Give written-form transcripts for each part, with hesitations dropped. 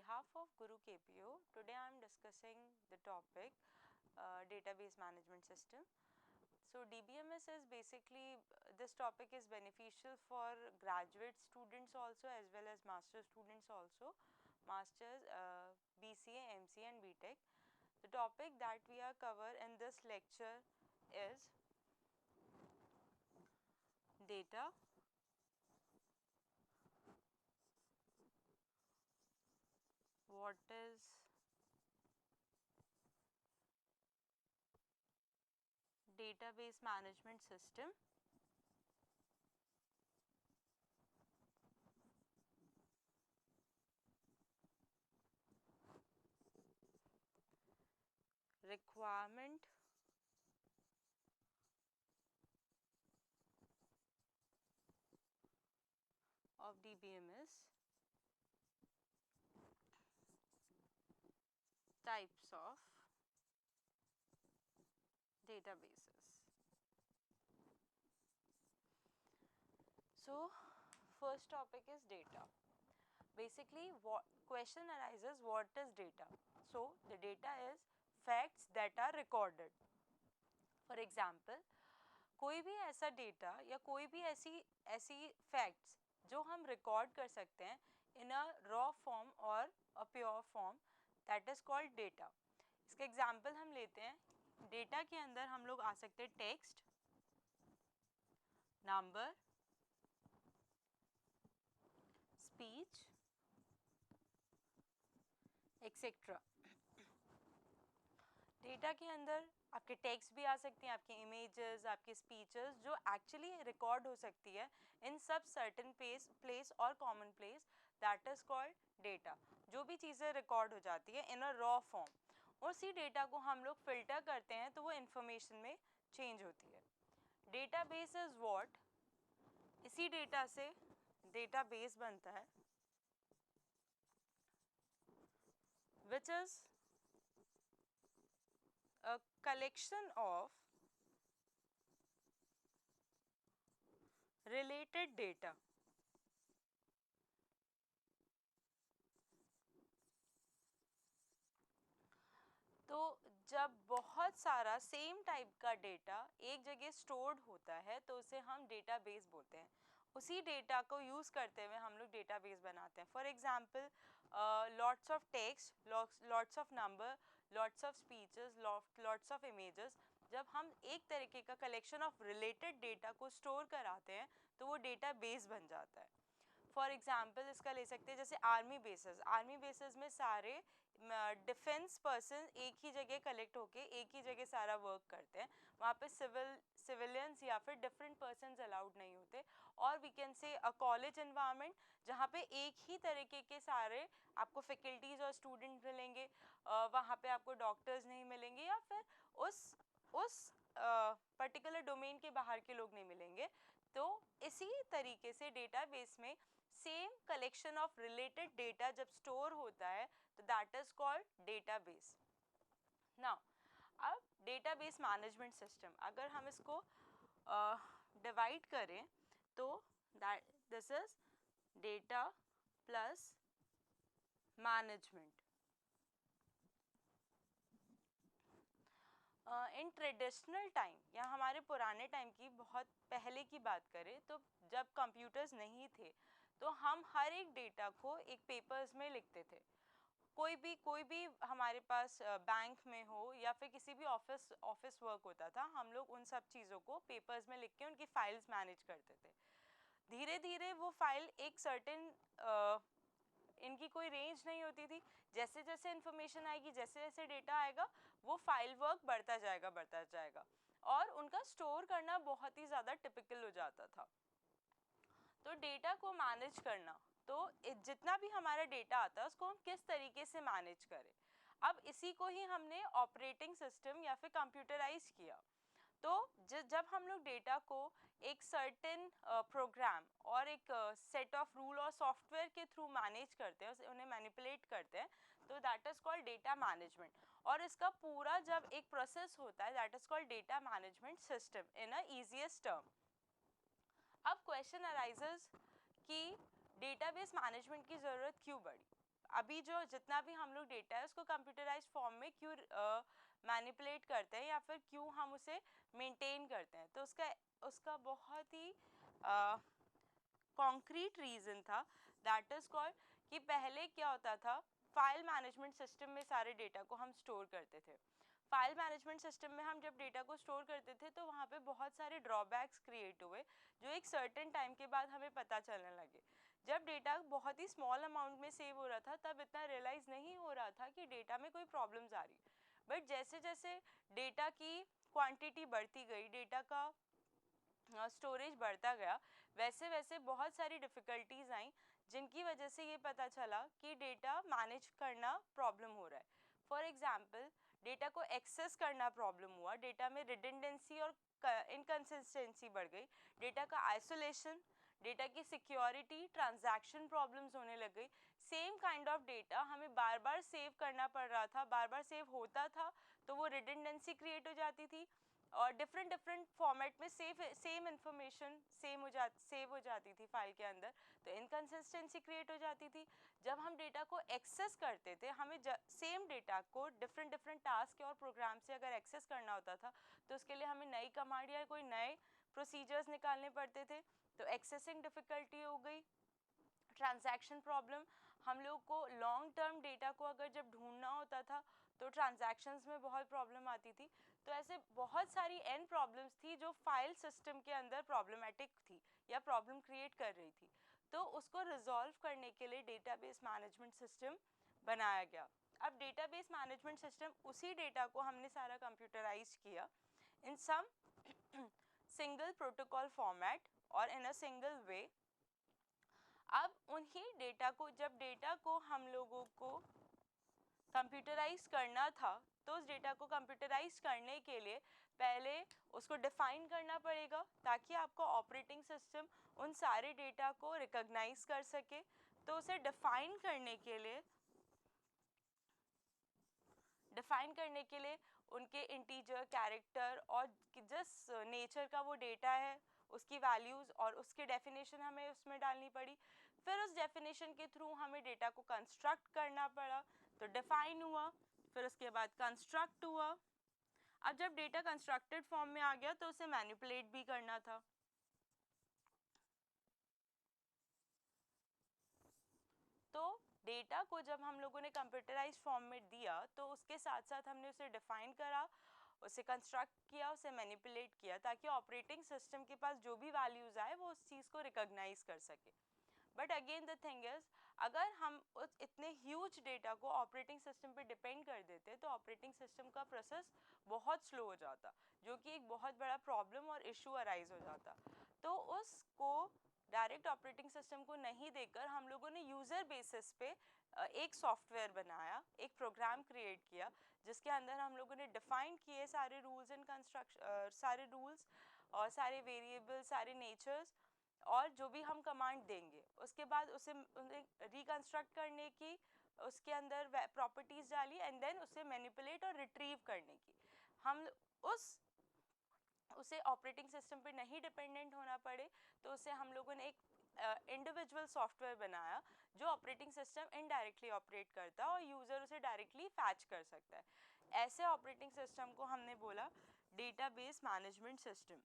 behalf of Guru KPO, today I am discussing the topic database management system. So DBMS is basically, this topic is beneficial for graduate students also as well as master students also, masters, BCA, MCA and BTech. The topic that we are cover in this lecture is data, what is database management system, requirement of DBMS, types of databases. So first topic is data. Basically what question arises, what is data? So the data is facts that are recorded. For example, कोई भी ऐसा data या कोई भी ऐसी facts जो हम record कर सकते हैं इन अ रॉ फॉर्म और a pure form, that is called data. इसका एग्जांपल हम लेते हैं. डेटा के अंदर हम लोग आ सकते हैं text, number, speech etcetera. Data के अंदर आपके टेक्स्ट भी आ सकती हैं, आपकी इमेजेस, आपकी स्पीचेस जो एक्चुअली रिकॉर्ड हो सकती है इन सब सर्टेन प्लेस और common place, that is called data. जो भी चीज़ें रिकॉर्ड हो जाती है इन अ रॉ फॉर्म, उसी डेटा को हम लोग फिल्टर करते हैं तो वो इंफॉर्मेशन में चेंज होती है. डेटाबेस इज व्हाट, इसी डेटा से डेटाबेस बनता है, which is a collection of related data. तो जब बहुत सारा सेम टाइप का डेटा एक जगह स्टोर्ड होता है तो उसे हम डेटाबेस बोलते हैं. उसी डेटा को यूज़ करते हुए हम लोग डेटाबेस बनाते हैं. For example, lots of text, lots of number, lots of speeches, lots of images. जब हम एक तरीके का कलेक्शन ऑफ रिलेटेड डेटा को स्टोर कराते हैं तो वो डेटाबेस बन जाता है. फॉर एग्जाम्पल इसका ले सकते हैं जैसे आर्मी बेसिस में सारे डिफेंस पर्सन एक ही जगह कलेक्ट होके एक ही जगह सारा वर्क करते हैं. वहाँ पे सिविलियंस या फिर डिफरेंट पर्सन्स अलाउड नहीं होते. और we can say a college environment जहाँ पे एक ही तरीके के सारे आपको फैकल्टीज और स्टूडेंट मिलेंगे, वहाँ पे आपको डॉक्टर्स नहीं मिलेंगे या फिर उस पर्टिकुलर डोमेन के बाहर के लोग नहीं मिलेंगे. तो इसी तरीके से डेटाबेस में same collection of related data जब स्टोर होता है तो that is called database. Now अब डेटाबेस मैनेजमेंट सिस्टम अगर हम इसको डिवाइड करें तो that this is data plus management. In traditional time या हमारे पुराने टाइम की बहुत पहले की बात करें तो जब कंप्यूटर्स नहीं थे तो हम हर एक डेटा को एक पेपर्स में लिखते थे. कोई भी हमारे पास बैंक में हो या फिर किसी भी ऑफिस वर्क होता था, हम लोग उन सब चीज़ों को पेपर्स में लिख के उनकी फाइल्स मैनेज करते थे. धीरे धीरे वो फाइल एक सर्टेन इनकी कोई रेंज नहीं होती थी. जैसे जैसे इन्फॉर्मेशन आएगी, जैसे जैसे डेटा आएगा, वो फाइल वर्क बढ़ता जाएगा और उनका स्टोर करना बहुत ही ज़्यादा टिपिकल हो जाता था. तो डेटा को मैनेज करना, तो जितना भी हमारा डेटा आता है उसको हम किस तरीके से मैनेज करें, अब इसी को ही हमने ऑपरेटिंग सिस्टम या फिर कंप्यूटराइज किया. तो जब हम लोग डेटा को एक सर्टेन प्रोग्राम और एक सेट ऑफ रूल और सॉफ्टवेयर के थ्रू मैनेज करते हैं, उन्हें मैनिपुलेट करते हैं, तो that is called data management. और इसका पूरा जब एक प्रोसेस होता है that is called data management system in a easiest term. अब क्वेश्चन अराइजेस कि डेटाबेस मैनेजमेंट की ज़रूरत क्यों पड़ी. अभी जो जितना भी हम लोग डेटा है उसको कंप्यूटराइज्ड फॉर्म में क्यों मैनिपुलेट करते हैं या फिर क्यों हम उसे मेंटेन करते हैं, तो उसका बहुत ही कॉन्क्रीट रीज़न था, दैट इज़ कॉल्ड कि पहले क्या होता था, फाइल मैनेजमेंट सिस्टम में सारे डेटा को हम स्टोर करते थे। फाइल मैनेजमेंट सिस्टम में हम जब डेटा को स्टोर करते थे तो वहाँ पे बहुत सारे ड्रॉबैक्स क्रिएट हुए जो एक सर्टेन टाइम के बाद हमें पता चलने लगे। जब डेटा बहुत ही स्मॉल अमाउंट में सेव हो रहा था तब इतना रियलाइज़ नहीं हो रहा था कि डेटा में कोई प्रॉब्लम्स आ रही, बट जैसे जैसे डेटा की क्वांटिटी बढ़ती गई, डेटा का स्टोरेज बढ़ता गया, वैसे वैसे बहुत सारी डिफ़िकल्टीज आई जिनकी वजह से ये पता चला कि डेटा मैनेज करना प्रॉब्लम हो रहा है। फॉर एग्जांपल डेटा को एक्सेस करना प्रॉब्लम हुआ, डेटा में रिडंडेंसी और इनकंसिस्टेंसी बढ़ गई, डेटा का आइसोलेशन, डेटा की सिक्योरिटी, ट्रांजैक्शन प्रॉब्लम्स होने लग गई। सेम काइंड ऑफ डेटा हमें बार बार सेव करना पड़ रहा था, बार बार सेव होता था तो वो रिडंडेंसी क्रिएट हो जाती थी और डिफरेंट फॉर्मेट में सेम इन्फॉर्मेशन सेव हो जाती थी फाइल के अंदर, तो इनकंसिस्टेंसी क्रिएट हो जाती थी। जब हम डेटा को एक्सेस करते थे, हमें सेम डेटा को डिफरेंट टास्क और प्रोग्राम से अगर एक्सेस करना होता था तो उसके लिए हमें नई कमांड या कोई नए प्रोसीजर्स निकालने पड़ते थे, तो एक्सेसिंग डिफ़िकल्टी हो गई। ट्रांजैक्शन प्रॉब्लम, हम लोग को लॉन्ग टर्म डेटा को अगर जब ढूंढना होता था तो ट्रांजैक्शंस में बहुत प्रॉब्लम आती थी। तो ऐसे बहुत सारी एन प्रॉब्लम्स थी जो फाइल सिस्टम के अंदर प्रॉब्लमेटिक थी या प्रॉब्लम क्रिएट कर रही थी, तो उसको रिजॉल्व करने के लिए डेटाबेस मैनेजमेंट सिस्टम बनाया गया। अब डेटाबेस मैनेजमेंट सिस्टम, उसी डेटा को हमने सारा कंप्यूटराइज किया इन सम सिंगल प्रोटोकॉल फॉर्मेट और इन अ सिंगल वे। अब उन्हीं डेटा को, जब डेटा को हम लोगों को कंप्यूटराइज करना था तो उस डेटा को कंप्यूटराइज करने के लिए पहले उसको डिफाइन करना पड़ेगा ताकि आपका ऑपरेटिंग सिस्टम उन सारे डेटा को रिकॉग्नाइज कर सके। तो उसे डिफाइन करने के लिए उनके इंटीजर, कैरेक्टर और जिस नेचर का वो डेटा है उसकी वैल्यूज़ और उसकी डेफिनेशन हमें उसमें डालनी पड़ी। फिर उस डेफिनेशन के थ्रू हमें डेटा को कंस्ट्रक्ट करना पड़ा, तो डिफाइन हुआ, फिर उसके बाद कंस्ट्रक्ट हुआ। अब जब डेटा कंस्ट्रक्टेड फॉर्म में आ गया तो उसे मैनिपुलेट भी करना था। तो डेटा को जब हम लोगों ने कंप्यूटराइज फॉर्म में दिया तो उसके साथ साथ हमने उसे डिफाइन करा, उसे कंस्ट्रक्ट किया, उसे मैनिपुलेट किया ताकि ऑपरेटिंग सिस्टम के पास जो भी वैल्यूज़ आए वो उस चीज़ को रिकॉग्नाइज कर सके। But again the thing is, अगर हम उस इतने ह्यूज डेटा को ऑपरेटिंग सिस्टम पे डिपेंड कर देते तो ऑपरेटिंग सिस्टम का प्रोसेस बहुत स्लो हो जाता, जो कि एक बहुत बड़ा प्रॉब्लम और इशू अराइज हो जाता। तो उसको डायरेक्ट ऑपरेटिंग सिस्टम को नहीं देकर हम लोगों ने यूज़र बेसिस पे एक सॉफ्टवेयर बनाया, एक प्रोग्राम क्रिएट किया जिसके अंदर हम लोगों ने डिफाइन किए सारे रूल्स एंड सारे रूल्स और सारे वेरिएबल, सारे नेचर्स, और जो भी हम कमांड देंगे उसके बाद उसे रिकंस्ट्रक्ट करने की, उसके अंदर प्रॉपर्टीज डाली एंड देन उसे मैनिपुलेट और रिट्रीव करने की। हम उसे ऑपरेटिंग सिस्टम पे नहीं डिपेंडेंट होना पड़े तो उसे हम लोगों ने एक इंडिविजुअल सॉफ्टवेयर बनाया जो ऑपरेटिंग सिस्टम इनडायरेक्टली ऑपरेट करता है और यूज़र उसे डायरेक्टली फैच कर सकता है। ऐसे ऑपरेटिंग सिस्टम को हमने बोला database management system.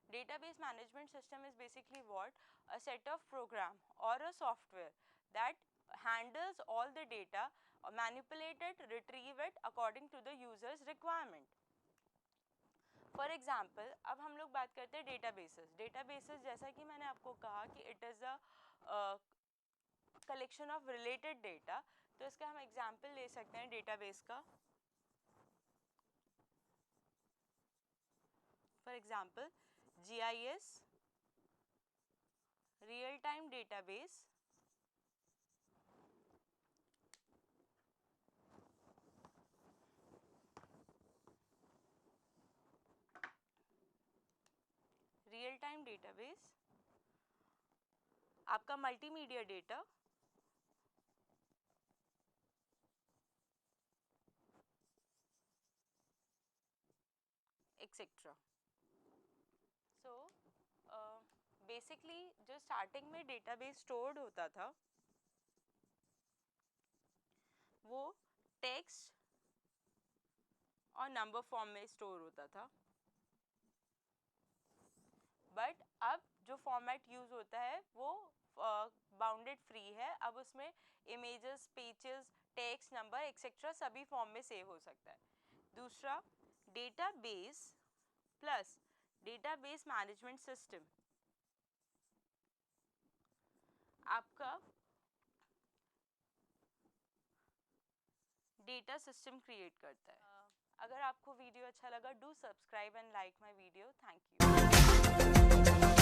Database management system is basically what? A set of program or a software that handles all the data, manipulate it, retrieve it according to the user's requirement. For example, अब हम लोग बात करते हैं databases. Databases जैसा कि मैंने आपको कहा कि it is a collection of related data, तो इसका हम example ले सकते हैं database का. For example, GIS, real time database, real time database, आपका multimedia data, etcetera. So basically जो स्टार्टिंग में डेटाबेस स्टोर्ड होता था वो टेक्स्ट और नंबर फॉर्म में स्टोर होता था, बट अब जो फॉर्मेट यूज होता है वो बाउंडेड फ्री है। अब उसमें images, pages, text, number etcetera सभी फॉर्म में सेव हो सकता है। दूसरा, database plus database management system आपका डेटा सिस्टम क्रिएट करता है। अगर आपको वीडियो अच्छा लगा, do subscribe and like my video. Thank you.